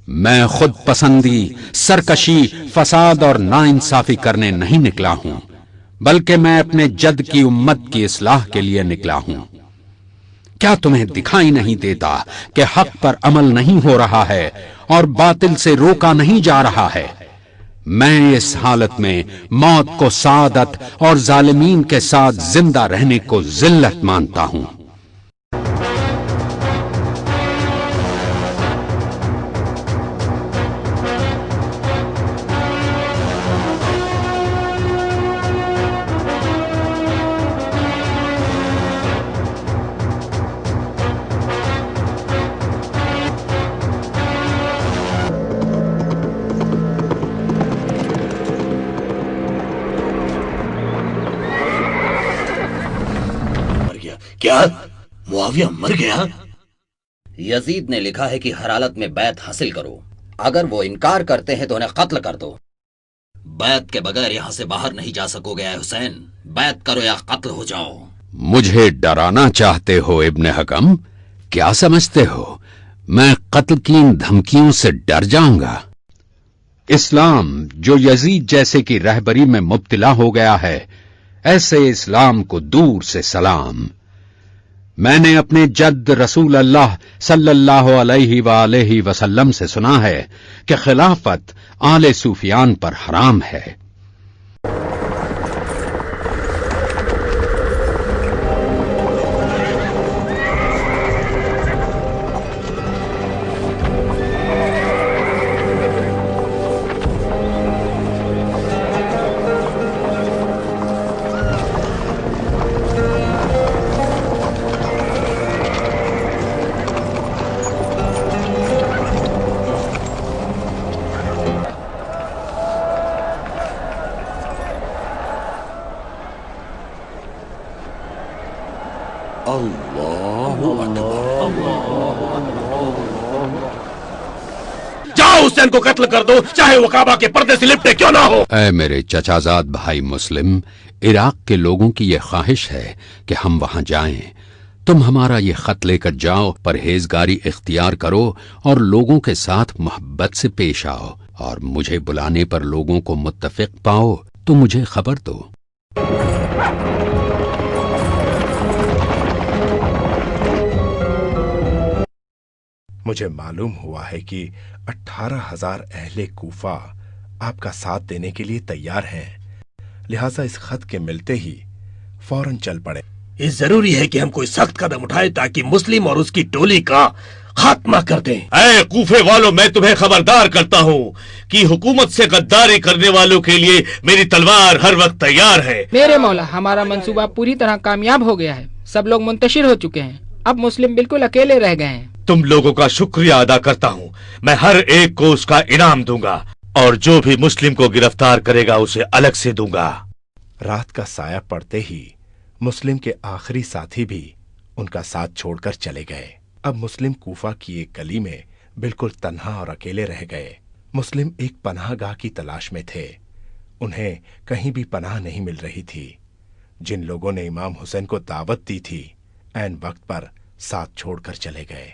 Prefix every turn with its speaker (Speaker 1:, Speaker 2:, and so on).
Speaker 1: میں خود پسندی، سرکشی، فساد اور ناانصافی کرنے نہیں نکلا ہوں، بلکہ میں اپنے جد کی امت کی اصلاح کے لیے نکلا ہوں۔ کیا تمہیں دکھائی نہیں دیتا کہ حق پر عمل نہیں ہو رہا ہے اور باطل سے روکا نہیں جا رہا ہے؟ میں اس حالت میں موت کو سعادت اور ظالمین کے ساتھ زندہ رہنے کو ذلت مانتا ہوں۔
Speaker 2: کیا معاویہ مر گیا؟
Speaker 3: یزید نے لکھا ہے کہ ہر حالت میں بیعت حاصل کرو، اگر وہ انکار کرتے ہیں تو انہیں قتل کر دو۔ بیعت کے بغیر یہاں سے باہر نہیں جا سکو گے اے حسین، بیعت کرو یا قتل ہو جاؤ۔
Speaker 1: مجھے ڈرانا چاہتے ہو ابن حکم؟ کیا سمجھتے ہو میں قتل کی ان دھمکیوں سے ڈر جاؤں گا؟ اسلام جو یزید جیسے کی رہبری میں مبتلا ہو گیا ہے، ایسے اسلام کو دور سے سلام۔ میں نے اپنے جد رسول اللہ صلی اللہ علیہ وآلہ وسلم سے سنا ہے کہ خلافت آل سفیان پر حرام ہے۔
Speaker 2: جاؤ حسین کو قتل کر دو، چاہے وہ کعبہ کے پردے سے لپٹے کیوں نہ ہو۔
Speaker 1: اے میرے چچا زاد بھائی مسلم، عراق کے لوگوں کی یہ خواہش ہے کہ ہم وہاں جائیں۔ تم ہمارا یہ خط لے کر جاؤ، پرہیزگاری اختیار کرو اور لوگوں کے ساتھ محبت سے پیش آؤ، اور مجھے بلانے پر لوگوں کو متفق پاؤ تو مجھے خبر دو۔
Speaker 4: مجھے معلوم ہوا ہے کہ 18,000 اہل کوفہ آپ کا ساتھ دینے کے لیے تیار ہیں، لہٰذا اس خط کے ملتے ہی فوراً چل پڑے۔
Speaker 2: یہ ضروری ہے کہ ہم کوئی سخت قدم اٹھائیں تاکہ مسلم اور اس کی ٹولی کا خاتمہ کر دیں۔
Speaker 5: اے کوفے والوں، میں تمہیں خبردار کرتا ہوں کہ حکومت سے غداری کرنے والوں کے لیے میری تلوار ہر وقت تیار ہے۔
Speaker 6: میرے مولا، ہمارا منصوبہ پوری طرح کامیاب ہو گیا ہے، سب لوگ منتشر ہو چکے ہیں، اب مسلم بالکل اکیلے رہ گئے ہیں۔
Speaker 5: تم لوگوں کا شکریہ ادا کرتا ہوں، میں ہر ایک کو اس کا انعام دوں گا، اور جو بھی مسلم کو گرفتار کرے گا اسے الگ سے دوں گا۔
Speaker 4: رات کا سایہ پڑتے ہی مسلم کے آخری ساتھی بھی ان کا ساتھ چھوڑ کر چلے گئے۔ اب مسلم کوفہ کی ایک گلی میں بالکل تنہا اور اکیلے رہ گئے۔ مسلم ایک پناہ گاہ کی تلاش میں تھے، انہیں کہیں بھی پناہ نہیں مل رہی تھی۔ جن لوگوں نے امام حسین کو دعوت دی تھی عین وقت پر ساتھ چھوڑ کر چلے گئے۔